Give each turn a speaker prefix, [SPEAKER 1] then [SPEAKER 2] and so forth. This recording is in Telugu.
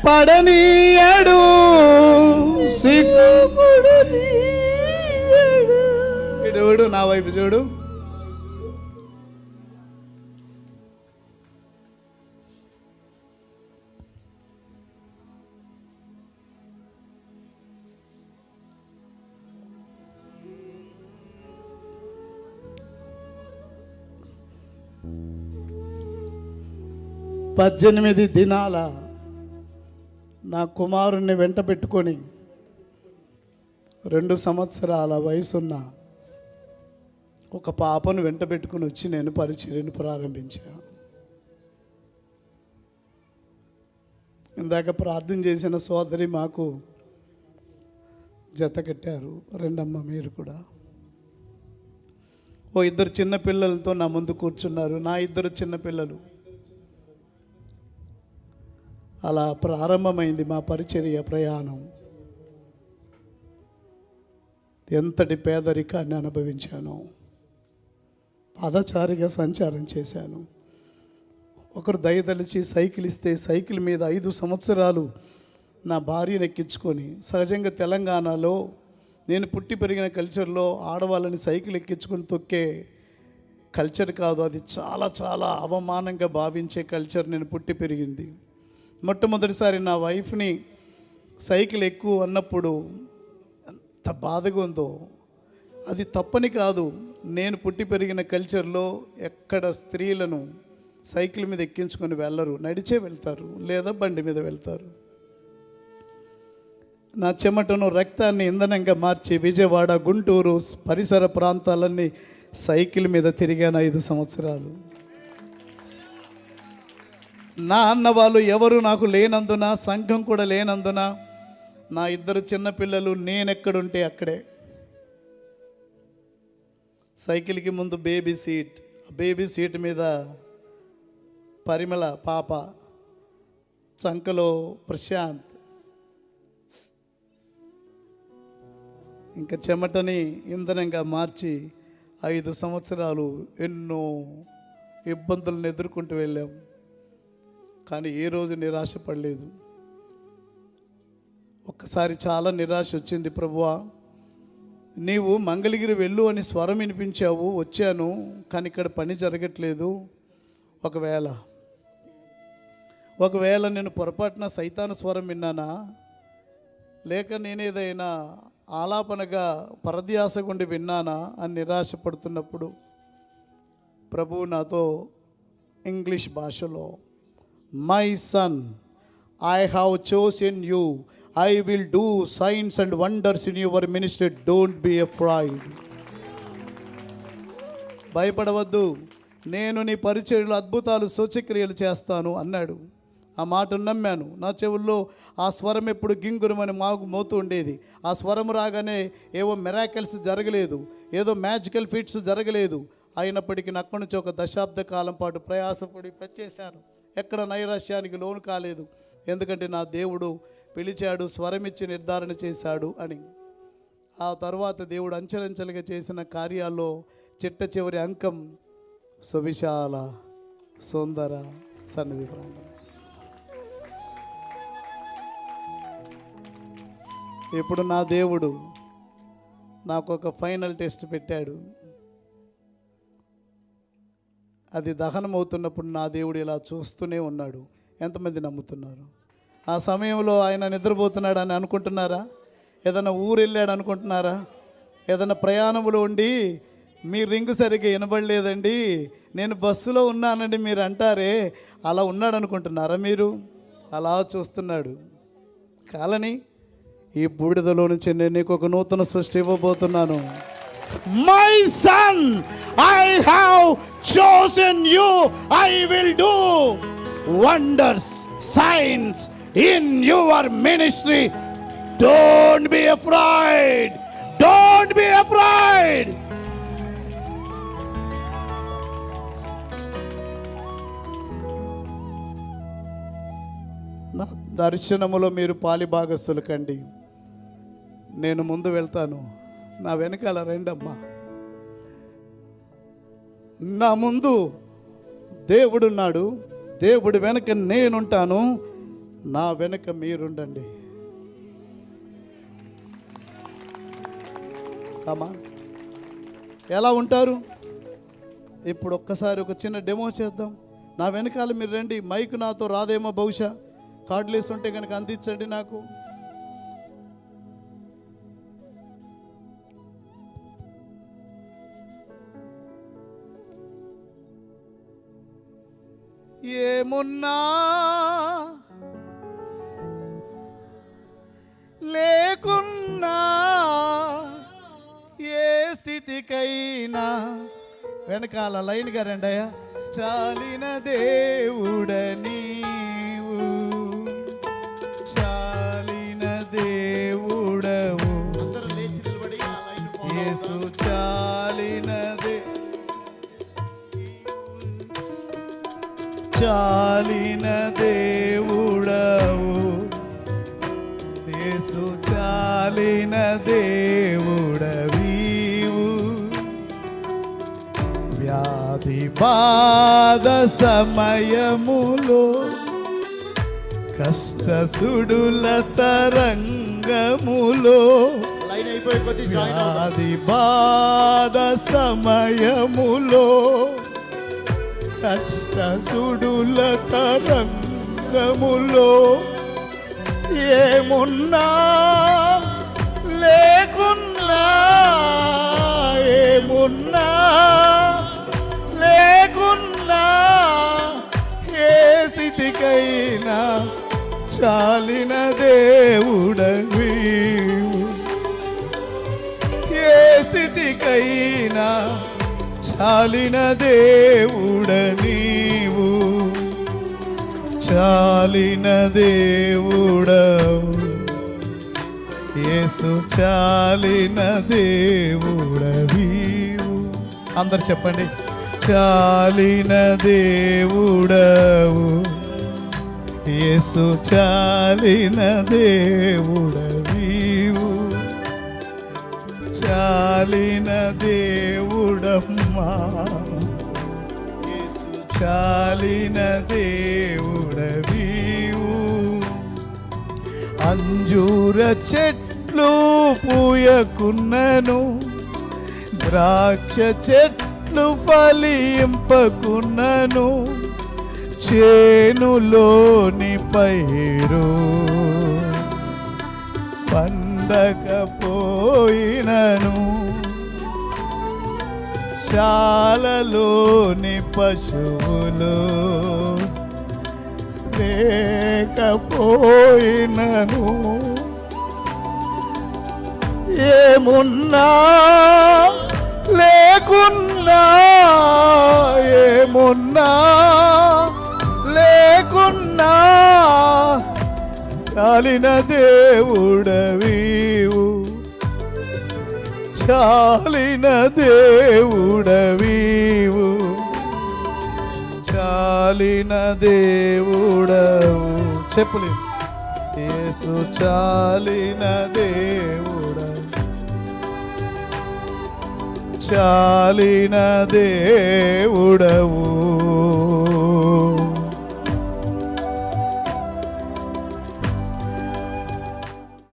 [SPEAKER 1] భయపడనీయడు చూడు నా వైపు చూడు. పద్దెనిమిది దినాల నా కుమారుణ్ణి వెంట పెట్టుకొని 2 సంవత్సరాల వయసున్న ఒక పాపను వెంట పెట్టుకుని వచ్చి నేను పరిచర్యను ప్రారంభించాను. ఇందాక ప్రార్థన చేసిన సోదరి మాకు జత కట్టారు. రెండమ్మ మీరు కూడా. ఓ 2 చిన్న పిల్లలతో నా ముందు కూర్చున్నారు. నా 2 చిన్న పిల్లలు. అలా ప్రారంభమైంది మా పరిచర్య ప్రయాణం. ఎంతటి పేదరికాన్ని అనుభవించాను. పాదచారిగా సంచారం చేశాను. ఒకరు దయదలిచి సైకిల్ ఇస్తే సైకిల్ మీద 5 సంవత్సరాలు నా భార్యను ఎక్కించుకొని, సహజంగా తెలంగాణలో నేను పుట్టి పెరిగిన కల్చర్లో ఆడవాళ్ళని సైకిల్ ఎక్కించుకొని తొక్కే కల్చర్ కాదు, అది చాలా చాలా అవమానంగా భావించే కల్చర్ నేను పుట్టి పెరిగింది. మొట్టమొదటిసారి నా వైఫ్ని సైకిల్ ఎక్కువ అన్నప్పుడు ఎంత బాధగా ఉందో. అది తప్పని కాదు, నేను పుట్టి పెరిగిన కల్చర్లో ఎక్కడ స్త్రీలను సైకిల్ మీద ఎక్కించుకొని వెళ్ళరు, నడిచే వెళ్తారు లేదా బండి మీద వెళ్తారు. నా చెమటను రక్తాన్ని ఇంధనంగా మార్చి విజయవాడ, గుంటూరు పరిసర ప్రాంతాలన్నీ సైకిల్ మీద తిరిగాను 5 సంవత్సరాలు. నా అన్న వాళ్ళు ఎవరు నాకు లేనందున, సంఘం కూడా లేనందున నా 2 చిన్నపిల్లలు నేనెక్కడుంటే అక్కడే. సైకిల్కి ముందు బేబీ సీట్ మీద పరిమళ పాప, చంకలో ప్రశాంత్. ఇంకా చెమటని ఇంధనంగా మార్చి 5 సంవత్సరాలు ఎన్నో ఇబ్బందులను ఎదుర్కొంటూ వెళ్ళాం. కానీ ఏ రోజు నిరాశపడలేదు. ఒక్కసారి చాలా నిరాశ వచ్చింది. ప్రభువా, నీవు మంగళగిరి వెళ్ళు అని స్వరం వినిపించావు, వచ్చాను, కానీ ఇక్కడ పని జరగట్లేదు. ఒకవేళ నేను పొరపాటున సైతాను స్వరం విన్నానా, లేక నేనేదైనా ఆలాపనగా పరధ్యాసగుండి విన్నానా అని నిరాశపడుతున్నప్పుడు ప్రభువు నాతో ఇంగ్లీష్ భాషలో, my son, I have chosen you, I will do signs and wonders in your ministry, don't be afraid. భయపడవద్దు, నేను నీ పరిచర్యలో అద్భుతాలు సూచక్రియలు చేస్తాను అన్నాడు. ఆ మాటను నమ్మాను. నా చెవుల్లో ఆ స్వరం ఎప్పుడు గింగురమని మోతూ ఉండేది. ఆ స్వరం రాగానే ఏవో మిరాకిల్స్ జరగలేదు, ఏదో మ్యాజికల్ ఫీట్స్ జరగలేదు. అయినప్పటికీ అక్కడి నుంచి 1 దశాబ్ద కాలం పాటు ప్రయాసపడి పనిచేశాను. ఎక్కడ నైరాశ్యానికి లోను కాలేదు. ఎందుకంటే నా దేవుడు పిలిచాడు, స్వరమిచ్చి నిర్ధారణ చేశాడు అని. ఆ తర్వాత దేవుడు అంచెలంచెలుగా చేసిన కార్యాల్లో చిట్ట చివరి అంకం సువిశాల సుందర సన్నిధి ప్రాంగణం. ఇప్పుడు నా దేవుడు నాకు ఒక ఫైనల్ టెస్ట్ పెట్టాడు. అది దహనం అవుతున్నప్పుడు నా దేవుడు ఇలా చూస్తూనే ఉన్నాడు. ఎంతమంది నమ్ముతున్నారు? ఆ సమయంలో ఆయన నిద్రపోతున్నాడు అని అనుకుంటున్నారా? ఏదైనా ఊరు వెళ్ళాడు అనుకుంటున్నారా? ఏదైనా ప్రయాణంలో ఉండి మీ రింగు సరిగ్గా వినబడలేదండి, నేను బస్సులో ఉన్నానండి మీరు అంటారే, అలా ఉన్నాడు అనుకుంటున్నారా మీరు? అలా చూస్తున్నాడు. కాలని ఈ బూడిదలో నుంచి నేను నీకు ఒక నూతన సృష్టి ఇవ్వబోతున్నాను. My son, I have chosen you, I will do wonders, science in your ministry, don't be afraid, don't be afraid. నా దర్శనములో మీరు పాలిభాగస్తులు కండి. నేను ముందు వెళ్తాను, నా వెనకాల రెండమ్మా. నా ముందు దేవుడున్నాడు, దేవుడు వెనక నేనుంటాను. నా వెనుక మీరుండండి. కామా ఎలా ఉంటారు? ఇప్పుడు ఒక్కసారి ఒక చిన్న డెమో చేద్దాం. నా వెనకాల మీరు రండి. మైక్ నాతో రాదేమో, బహుశా కార్డులు వేస్తుంటే కనుక అందించండి నాకు. ఏమున్నా లేకున్నా ఏ స్థితికైనా వెనకాల లైన్గా రండయ్యా. చాలిన దేవుడ నీవు, చాలిన దేవుడవు. యేసు చాలినదే, చాలిన దేవుడవు. యేసు చాలిన దేవుడవీవు. వ్యాధి బాధ సమయములో కష్ట సుడుల తరంగములో, వ్యాధి బాధ సమయములో కష్ట సుడుల తరంగములో ఏమున్నా లేకున్నా, ఏమున్నా లేకున్నా ఏ స్థితికైనా చాలిన దేవుడవీవు. ఏ స్థితికైనా చాలిన దేవుడ నీవు, చాలిన దేవుడవు. యేసు చాలిన దేవుడవీవు. అందరు చెప్పండి. చాలిన దేవుడవు. యేసు చాలిన దేవుడవీవు. చాలిన దేవుడమ్మా, యేసు చాలిన దేవుడవీవు. అంజూర చెట్లు పూయకున్నను, ద్రాక్ష చెట్లు ఫలింపకున్నను, చేనులోని పైరు పండకపోయినను, శాలలోని పశువులు లేకపోయినను, ఏమున్నా లేకున్నా, ఏమున్నా లేకున్నా చాలిన దేవుడవీవు. చాలిన దేవుడవీవు. చాలిన దేవుడవు. చెప్పులే. యేసు చాలిన దేవుడవు. చాలిన దేవుడవు.